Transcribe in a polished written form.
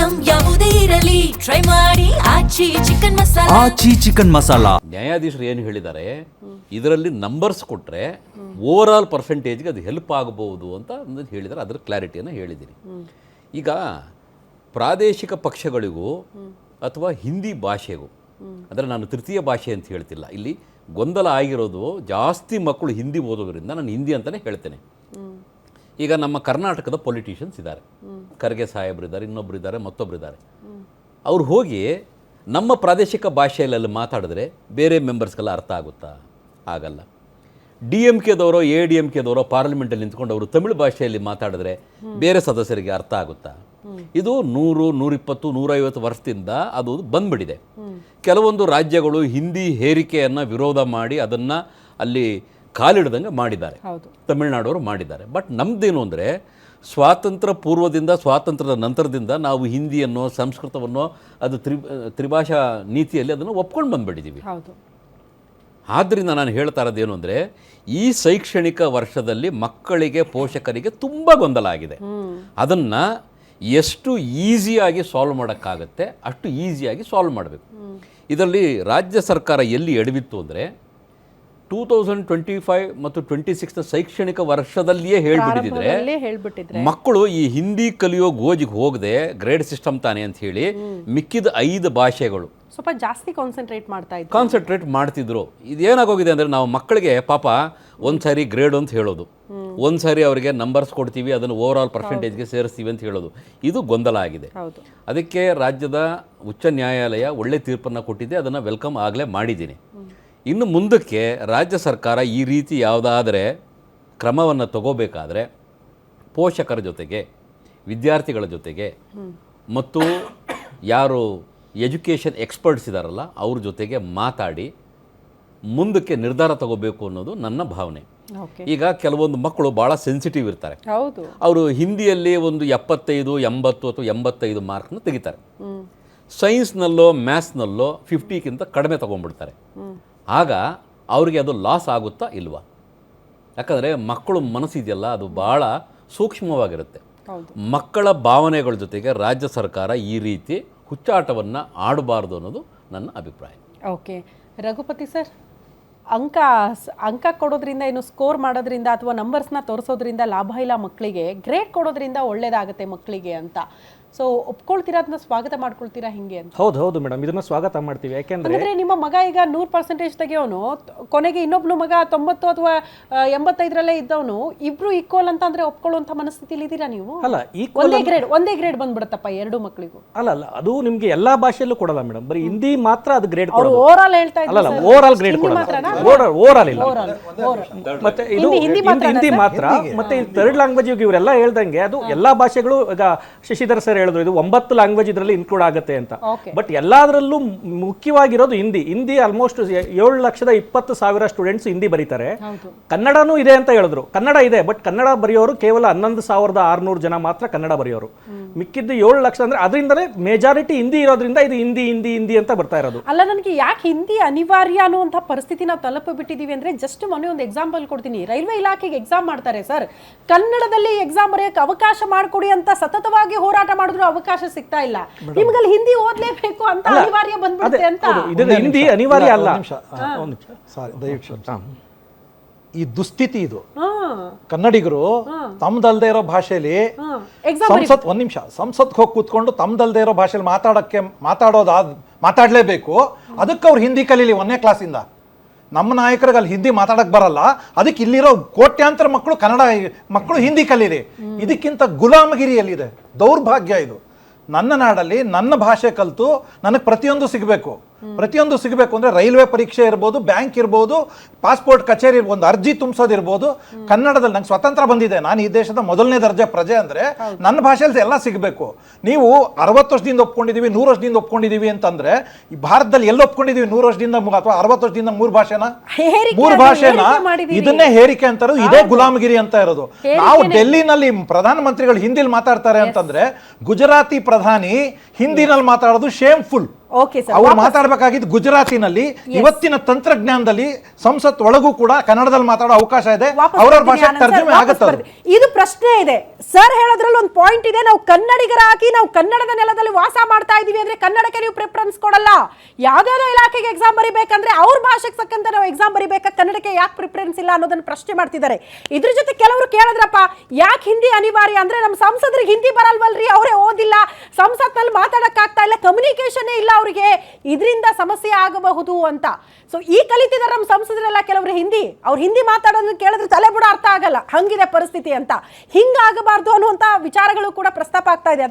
Item ಯಾವುದೇ ಇರಲಿ try ಮಾಡಿ ಆಚಿ ಚಿಕನ್ ಮಸಾಲಾ. ಆಚಿ ಚಿಕನ್ ಮಸಾಲಾ. ನ್ಯಾಯಾಧೀಶರು ಏನು ಹೇಳಿದ್ದಾರೆ, ಇದರಲ್ಲಿ ನಂಬರ್ಸ್ ಕೊಟ್ಟರೆ ಓವರ್ ಆಲ್ ಪರ್ಸೆಂಟೇಜ್ಗೆ ಅದು ಹೆಲ್ಪ್ ಆಗಬಹುದು ಅಂತ ಹೇಳಿದ್ದಾರೆ. ಅದರ ಕ್ಲಾರಿಟಿಯನ್ನು ಹೇಳಿದ್ದೀನಿ. ಈಗ ಪ್ರಾದೇಶಿಕ ಪಕ್ಷಗಳಿಗೂ ಅಥವಾ ಹಿಂದಿ ಭಾಷೆಗೂ, ಅಂದರೆ ನಾನು ತೃತೀಯ ಭಾಷೆ ಅಂತ ಹೇಳ್ತಿಲ್ಲ, ಇಲ್ಲಿ ಗೊಂದಲ ಆಗಿರೋದು ಜಾಸ್ತಿ ಮಕ್ಕಳು ಹಿಂದಿ ಓದೋದ್ರಿಂದ ನಾನು ಹಿಂದಿ ಅಂತಲೇ ಹೇಳ್ತೇನೆ. ಈಗ ನಮ್ಮ ಕರ್ನಾಟಕದ ಪೊಲಿಟಿಷಿಯನ್ಸ್ ಇದ್ದಾರೆ, ಖರ್ಗೆ ಸಾಹೇಬ್ರು ಇದ್ದಾರೆ, ಇನ್ನೊಬ್ರು ಇದ್ದಾರೆ, ಮತ್ತೊಬ್ರು ಇದ್ದಾರೆ. ಅವ್ರು ಹೋಗಿ ನಮ್ಮ ಪ್ರಾದೇಶಿಕ ಭಾಷೆಯಲ್ಲಿ ಮಾತಾಡಿದ್ರೆ ಬೇರೆ ಮೆಂಬರ್ಸ್ಗೆಲ್ಲ ಅರ್ಥ ಆಗುತ್ತಾ? ಆಗಲ್ಲ. DMKದವರೋ ADMKದವರೋ ಪಾರ್ಲಿಮೆಂಟಲ್ಲಿ ನಿಂತ್ಕೊಂಡು ಅವರು ತಮಿಳು ಭಾಷೆಯಲ್ಲಿ ಮಾತಾಡಿದ್ರೆ ಬೇರೆ ಸದಸ್ಯರಿಗೆ ಅರ್ಥ ಆಗುತ್ತಾ? ಇದು 100, 120, 150 ವರ್ಷದಿಂದ ಅದು ಬಂದ್ಬಿಟ್ಟಿದೆ. ಕೆಲವೊಂದು ರಾಜ್ಯಗಳು ಹಿಂದಿ ಹೇರಿಕೆಯನ್ನು ವಿರೋಧ ಮಾಡಿ ಅದನ್ನು ಅಲ್ಲಿ ಕಾಲಿಡ್ದಂಗೆ ಮಾಡಿದ್ದಾರೆ, ತಮಿಳುನಾಡವರು ಮಾಡಿದ್ದಾರೆ. ಬಟ್ ನಮ್ಮದೇನು ಅಂದರೆ ಸ್ವಾತಂತ್ರ್ಯ ಪೂರ್ವದಿಂದ ಸ್ವಾತಂತ್ರ್ಯದ ನಂತರದಿಂದ ನಾವು ಹಿಂದಿಯನ್ನು ಸಂಸ್ಕೃತವನ್ನು ಅದು ತ್ರಿಭಾಷಾ ನೀತಿಯಲ್ಲಿ ಅದನ್ನು ಒಪ್ಕೊಂಡು ಬಂದುಬಿಟ್ಟಿದ್ದೀವಿ. ಆದ್ದರಿಂದ ನಾನು ಹೇಳ್ತಾ ಇರೋದೇನು ಅಂದರೆ ಈ ಶೈಕ್ಷಣಿಕ ವರ್ಷದಲ್ಲಿ ಮಕ್ಕಳಿಗೆ ಪೋಷಕರಿಗೆ ತುಂಬ ಗೊಂದಲ ಆಗಿದೆ. ಅದನ್ನು ಎಷ್ಟು ಈಸಿಯಾಗಿ ಸಾಲ್ವ್ ಮಾಡೋಕ್ಕಾಗತ್ತೆ ಅಷ್ಟು ಈಸಿಯಾಗಿ ಸಾಲ್ವ್ ಮಾಡಬೇಕು. ಇದರಲ್ಲಿ ರಾಜ್ಯ ಸರ್ಕಾರ ಎಲ್ಲಿ ಎಡವಿತ್ತು ಅಂದರೆ 2025 ಮತ್ತು 26ನ ಶೈಕ್ಷಣಿಕ ವರ್ಷದಲ್ಲಿಯೇ ಹೇಳ್ಬಿಟ್ಟಿದ್ರೆ ಮಕ್ಕಳು ಈ ಹಿಂದಿ ಕಲಿಯೋ ಗೋಜಿಗೆ ಹೋಗದೆ ಗ್ರೇಡ್ ಸಿಸ್ಟಮ್ ತಾನೆ ಅಂತ ಹೇಳಿ ಮಿಕ್ಕಿದ 5 ಭಾಷೆಗಳು ಸ್ವಲ್ಪ ಜಾಸ್ತಿ ಕಾನ್ಸಂಟ್ರೇಟ್ ಮಾಡ್ತಿದ್ರು. ಇದೇನಾಗೋಗಿದೆ ಅಂದರೆ ನಾವು ಮಕ್ಕಳಿಗೆ ಪಾಪ ಒಂದು ಸಾರಿ ಗ್ರೇಡ್ ಅಂತ ಹೇಳೋದು, ಒಂದು ಸಾರಿ ಅವರಿಗೆ ನಂಬರ್ಸ್ ಕೊಡ್ತೀವಿ, ಅದನ್ನು ಓವರ್ ಆಲ್ ಪರ್ಸೆಂಟೇಜ್ಗೆ ಸೇರಿಸ್ತೀವಿ ಅಂತ ಹೇಳೋದು, ಇದು ಗೊಂದಲ ಆಗಿದೆ. ಅದಕ್ಕೆ ರಾಜ್ಯದ ಉಚ್ಚ ನ್ಯಾಯಾಲಯ ಒಳ್ಳೆ ತೀರ್ಪನ್ನು ಕೊಟ್ಟಿದೆ, ಅದನ್ನು ವೆಲ್ಕಮ್ ಆಗಲೇ ಮಾಡಿದ್ದೀನಿ. ಇನ್ನು ಮುಂದಕ್ಕೆ ರಾಜ್ಯ ಸರ್ಕಾರ ಈ ರೀತಿ ಯಾವುದಾದರೆ ಕ್ರಮವನ್ನು ತಗೋಬೇಕಾದ್ರೆ ಪೋಷಕರ ಜೊತೆಗೆ, ವಿದ್ಯಾರ್ಥಿಗಳ ಜೊತೆಗೆ ಮತ್ತು ಯಾರು ಎಜುಕೇಷನ್ ಎಕ್ಸ್ಪರ್ಟ್ಸ್ ಇದ್ದಾರಲ್ಲ ಅವ್ರ ಜೊತೆಗೆ ಮಾತಾಡಿ ಮುಂದಕ್ಕೆ ನಿರ್ಧಾರ ತಗೋಬೇಕು ಅನ್ನೋದು ನನ್ನ ಭಾವನೆ. ಈಗ ಕೆಲವೊಂದು ಮಕ್ಕಳು ಭಾಳ ಸೆನ್ಸಿಟಿವ್ ಇರ್ತಾರೆ, ಅವರು ಹಿಂದಿಯಲ್ಲಿ ಒಂದು 75, 80 ಅಥವಾ 85 ಮಾರ್ಕ್ನ ತೆಗಿತಾರೆ. ಸೈನ್ಸ್ನಲ್ಲೋ ಮ್ಯಾಥ್ಸ್ನಲ್ಲೋ 50ಕ್ಕಿಂತ ಕಡಿಮೆ ತೊಗೊಂಡ್ಬಿಡ್ತಾರೆ. ಆಗ ಅವ್ರಿಗೆ ಅದು ಲಾಸ್ ಆಗುತ್ತಾ ಇಲ್ವಾ? ಯಾಕಂದರೆ ಮಕ್ಕಳು ಮನಸ್ಸಿದೆಯಲ್ಲ ಅದು ಭಾಳ ಸೂಕ್ಷ್ಮವಾಗಿರುತ್ತೆ. ಮಕ್ಕಳ ಭಾವನೆಗಳ ಜೊತೆಗೆ ರಾಜ್ಯ ಸರ್ಕಾರ ಈ ರೀತಿ ಹುಚ್ಚಾಟವನ್ನು ಆಡಬಾರ್ದು ಅನ್ನೋದು ನನ್ನ ಅಭಿಪ್ರಾಯ. ಓಕೆ ರಘುಪತಿ ಸರ್, ಅಂಕ ಕೊಡೋದ್ರಿಂದ ಏನು ಸ್ಕೋರ್ ಮಾಡೋದ್ರಿಂದ ಅಥವಾ ನಂಬರ್ಸ್ನ ತೋರಿಸೋದ್ರಿಂದ ಲಾಭ ಇಲ್ಲ ಮಕ್ಕಳಿಗೆ, ಗ್ರೇಡ್ ಕೊಡೋದ್ರಿಂದ ಒಳ್ಳೇದಾಗುತ್ತೆ ಮಕ್ಕಳಿಗೆ ಅಂತ. ಸೊ ಒಪ್ಕೊಳ್ತೀರಾ, ಅದನ್ನ ಸ್ವಾಗತ ಮಾಡ್ಕೊಳ್ತೀರಾ ಹಿಂಗೆ ಅಂತ? ಹೌದು ಮೇಡಮ್, ಇದನ್ನ ಸ್ವಾಗತ ಮಾಡ್ತೀವಿ. ಯಾಕೆಂದ್ರೆ ನಿಮ್ಮ ಮಗ ಈಗ 100% ತೆಗಿಯೋನು, ಕೊನೆಗೆ ಇನ್ನೊಬ್ನು ಮಗ 90 ಅಥವಾ 85ರಲ್ಲೇ ಇದ್ದವನು, ಇಬ್ರು ಈಕ್ವಲ್ ಅಂತ ಅಂದ್ರೆ ಒಪ್ಕೊಳ್ಳುವಂತ ಮನಸ್ಥಿತಿಲಿ ಇದ್ದೀರಾ ನೀವು? ಅಲ್ಲ, ಒಂದೇ ಗ್ರೇಡ್ ಬಂದ್ಬಿಡುತ್ತಪ್ಪ 2 ಮಕ್ಕಳಿಗೂ. ಅಲ್ಲ, ಅದು ನಿಮ್ಗೆ ಎಲ್ಲಾ ಭಾಷೆಯಲ್ಲೂ ಕೊಡಲ್ಲ ಮೇಡಮ್, ಬರೀ ಹಿಂದಿ ಮಾತ್ರ ಅದು ಗ್ರೇಡ್ ಕೊಡೋದು. ಓವರ್ ಆಲ್ ಹೇಳ್ತಾ ಇದ್ದಾರೆ. ಅಲ್ಲ, ಓವರ್ ಆಲ್ ಗ್ರೇಡ್ ಕೊಡಲ್ಲ, ಓವರ್ ಆಲ್ ಇಲ್ಲ. ಮತ್ತೆ ಇದು ಹಿಂದಿ ಮಾತ್ರ. ಮತ್ತೆ 3rd ಲ್ಯಾಂಗ್ವೇಜ್ ಇವರೆಲ್ಲ ಹೇಳ್ದಂಗೆ ಅದು ಎಲ್ಲಾ ಭಾಷೆಗಳು, ಈಗ ಶಶಿಧರ್ ಸರ್ ಹೇಳಿದ್ರು ಇದು 9 ಲ್ಯಾಂಗ್ವೇಜ್ ಇದರಲ್ಲಿ ಇನ್ಕ್ಲೂಡ್ ಆಗುತ್ತೆ ಅಂತ. ಬಟ್ ಎಲ್ಲಾದ್ರಲ್ಲೂ ಮುಖ್ಯವಾಗಿರೋದು ಹಿಂದಿ ಆಲ್ಮೋಸ್ಟ್ 7,20,000 ಸ್ಟೂಡೆಂಟ್ಸ್ ಹಿಂದಿ ಬರೀತಾರೆ. ಕನ್ನಡನೂ ಇದೆ ಅಂತ ಹೇಳಿದ್ರು. ಕನ್ನಡ ಇದೆ, ಬಟ್ ಕನ್ನಡ ಬರೆಯೋರು ಕೇವಲ 11,600 ಜನ ಮಾತ್ರ ಕನ್ನಡ ಬರೆಯೋರು. ಮಿಕ್ಕಿದ್ದು 7 ಲಕ್ಷ ಅಂದ್ರೆ ಅದರಿಂದಲೇ ಮೆಜಾರಿಟಿ ಹಿಂದಿ ಇರೋದ್ರಿಂದ ಇದು ಹಿಂದಿ ಅಂತ ಬರ್ತಾ ಇರೋದು. ಅಲ್ಲ, ನನಗೆ ಯಾಕೆ ಹಿಂದಿ ಅನಿವಾರ್ಯ ಅನ್ನುವಂಥ ಪರಿಸ್ಥಿತಿ ನಾವು ತಲುಪಿಬಿಟ್ಟಿದೀವಿ ಅಂದ್ರೆ ಜಸ್ಟ್ ಮೊನ್ನೆ ಒಂದು ಎಕ್ಸಾಂಪಲ್ ಕೊಡ್ತೀನಿ. ರೈಲ್ವೆ ಇಲಾಖೆಗೆ ಎಕ್ಸಾಮ್ ಮಾಡ್ತಾರೆ ಸರ್, ಕನ್ನಡದಲ್ಲಿ ಎಕ್ಸಾಮ್ ಬರೆಯಕ್ಕೆ ಅವಕಾಶ ಮಾಡಿಕೊಡಿ ಅಂತ ಸತತವಾಗಿ ಹೋರಾಟ ಮಾಡಿದ್ರು ಅವಕಾಶ ಸಿಗ್ತಾ ಇಲ್ಲ. ನಿಮ್ಗಲ್ಲಿ ಹಿಂದಿ ಓದ್ಲೇಬೇಕು ಅಂತ ಅನಿವಾರ್ಯ ಬಂದ್ಬಿಡುತ್ತೆ ಅಂತ. ಹಿಂದಿ ಅನಿವಾರ್ಯ ಅಲ್ಲ. ಈ ದುಸ್ಥಿತಿ ಇದು. ಕನ್ನಡಿಗರು ತಮ್ದಲ್ದೇ ಇರೋ ಭಾಷೆಯಲ್ಲಿ ಸಂಸತ್ಗೆ ಹೋಗಿ ಕೂತ್ಕೊಂಡು ತಮ್ದಲ್ದೇ ಇರೋ ಭಾಷೆಯಲ್ಲಿ ಮಾತಾಡಲೇಬೇಕು. ಅದಕ್ಕೆ ಅವ್ರು ಹಿಂದಿ ಕಲೀಲಿ 1ನೇ ಕ್ಲಾಸಿಂದ. ನಮ್ಮ ನಾಯಕರಿಗೆ ಅಲ್ಲಿ ಹಿಂದಿ ಮಾತಾಡಕ್ ಬರಲ್ಲ, ಅದಕ್ಕೆ ಇಲ್ಲಿರೋ ಕೋಟ್ಯಾಂತರ ಮಕ್ಕಳು ಹಿಂದಿ ಕಲೀರಿ. ಇದಕ್ಕಿಂತ ಗುಲಾಮಗಿರಿಯಲ್ಲಿದೆ, ದೌರ್ಭಾಗ್ಯ ಇದು. ನನ್ನ ನಾಡಲ್ಲಿ ನನ್ನ ಭಾಷೆ ಕಲಿತು ನನಗೆ ಪ್ರತಿಯೊಂದು ಸಿಗಬೇಕು ಅಂದ್ರೆ ರೈಲ್ವೆ ಪರೀಕ್ಷೆ ಇರ್ಬೋದು, ಬ್ಯಾಂಕ್ ಇರ್ಬೋದು, ಪಾಸ್ಪೋರ್ಟ್ ಕಚೇರಿ, ಒಂದು ಅರ್ಜಿ ತುಂಬಿಸೋದಿರ್ಬೋದು, ಕನ್ನಡದಲ್ಲಿ. ನಂಗೆ ಸ್ವತಂತ್ರ ಬಂದಿದೆ, ನಾನು ಈ ದೇಶದ 1ನೇ ದರ್ಜೆ ಪ್ರಜೆ ಅಂದ್ರೆ ನನ್ನ ಭಾಷೆಯಲ್ಲಿ ಎಲ್ಲ ಸಿಗಬೇಕು. ನೀವು 60 ವರ್ಷದಿಂದ ಒಪ್ಕೊಂಡಿದೀವಿ, 100 ವರ್ಷದಿಂದ ಒಪ್ಕೊಂಡಿದೀವಿ ಅಂತಂದ್ರೆ ಈ ಭಾರತದಲ್ಲಿ ಎಲ್ಲ ಒಪ್ಕೊಂಡಿದೀವಿ 100 ವರ್ಷದಿಂದ ಅಥವಾ 60 ವರ್ಷದಿಂದ 3 ಭಾಷೆನ ಇದನ್ನೇ ಹೇರಿಕೆ ಅಂತಾರೋ, ಇದೇ ಗುಲಾಮಗಿರಿ ಅಂತ ಇರೋದು. ನಾವು ಡೆಲ್ಲಿನಲ್ಲಿ ಪ್ರಧಾನಮಂತ್ರಿಗಳು ಹಿಂದಿಲಿ ಮಾತಾಡ್ತಾರೆ ಅಂತಂದ್ರೆ ಗುಜರಾತಿ ಪ್ರಧಾನಿ ಹಿಂದಿನಲ್ಲಿ ಮಾತಾಡೋದು ಶೇಮ್ಫುಲ್. ಓಕೆ ಸರ್, ಅವ್ರು ಮಾತಾಡಬೇಕಾಗಿದ್ದು ಗುಜರಾತಿನಲ್ಲಿ. ಇವತ್ತಿನ ತಂತ್ರಜ್ಞಾನದಲ್ಲಿ ಸಂಸತ್ ಒಳಗೂ ಕೂಡ ಕನ್ನಡದಲ್ಲಿ ಮಾತಾಡೋ ಅವಕಾಶ ಇದೆ. ಅವ್ರವ್ರ ಭಾಷೆ ತರ್ಜುಮೆ ಆಗುತ್ತೆ. ಇದು ಪ್ರಶ್ನೆ ಇದೆ ಸರ್, ಹೇಳೋದ್ರಲ್ಲಿ ಒಂದು ಪಾಯಿಂಟ್ ಇದೆ. ನಾವು ಕನ್ನಡಿಗರಾಗಿ ನಾವು ಕನ್ನಡದ ನೆಲದಲ್ಲಿ ವಾಸ ಮಾಡ್ತಾ ಇದೀವಿ ಅಂದ್ರೆ ಕನ್ನಡಕ್ಕೆ ನೀವು ಪ್ರಿಫರೆನ್ಸ್ ಕೊಡಲ್ಲ. ಯಾವ್ದಾವ್ದೋ ಇಲಾಖೆಗೆ ಎಕ್ಸಾಮ್ ಬರೀಬೇಕಂದ್ರೆ ಅವ್ರ ಭಾಷೆಗೆ ತಕ್ಕಂತೆ ನಾವು ಎಕ್ಸಾಮ್ ಬರೀಬೇಕಾ, ಕನ್ನಡಕ್ಕೆ ಯಾಕೆ ಪ್ರಿಫರೆನ್ಸ್ ಇಲ್ಲ ಅನ್ನೋದನ್ನ ಪ್ರಶ್ನೆ ಮಾಡ್ತಿದ್ದಾರೆ. ಇದ್ರ ಜೊತೆ ಕೆಲವರು ಕೇಳಿದ್ರಪ್ಪ, ಯಾಕೆ ಹಿಂದಿ ಅನಿವಾರ್ಯ ಅಂದ್ರೆ ನಮ್ಮ ಸಂಸದರಿಗೆ ಹಿಂದಿ ಬರಲ್ವಲ್ರಿ, ಅವರೇ ಓದಿಲ್ಲ, ಸಂಸತ್ನಲ್ಲಿ ಮಾತಾಡಕ್ ಆಗ್ತಾ ಇಲ್ಲ, ಕಮ್ಯುನಿಕೇಶನ್ ಇಲ್ಲ ಅವರಿಗೆ, ಇದರಿಂದ ಸಮಸ್ಯೆ ಆಗಬಹುದು ಅಂತ. ಸೊ ಈ ಕಲಿತಿದ್ದಾರೆ ನಮ್ಮ ಸಂಸದರೆಲ್ಲ ಕೆಲವರು ಹಿಂದಿ, ಅವ್ರು ಹಿಂದಿ ಮಾತಾಡೋದನ್ನ ಕೇಳಿದ್ರೆ ತಲೆ ಬುಡ ಅರ್ಥ ಆಗಲ್ಲ, ಹಂಗಿದೆ ಪರಿಸ್ಥಿತಿ ಅಂತ. ಹಿಂಗಾಗಬಾರ್ದು ಅನ್ನುವಂತ ವಿಚಾರಗಳು ಕೂಡ ಪ್ರಸ್ತಾಪ ಆಗ್ತಾ ಇದೆ.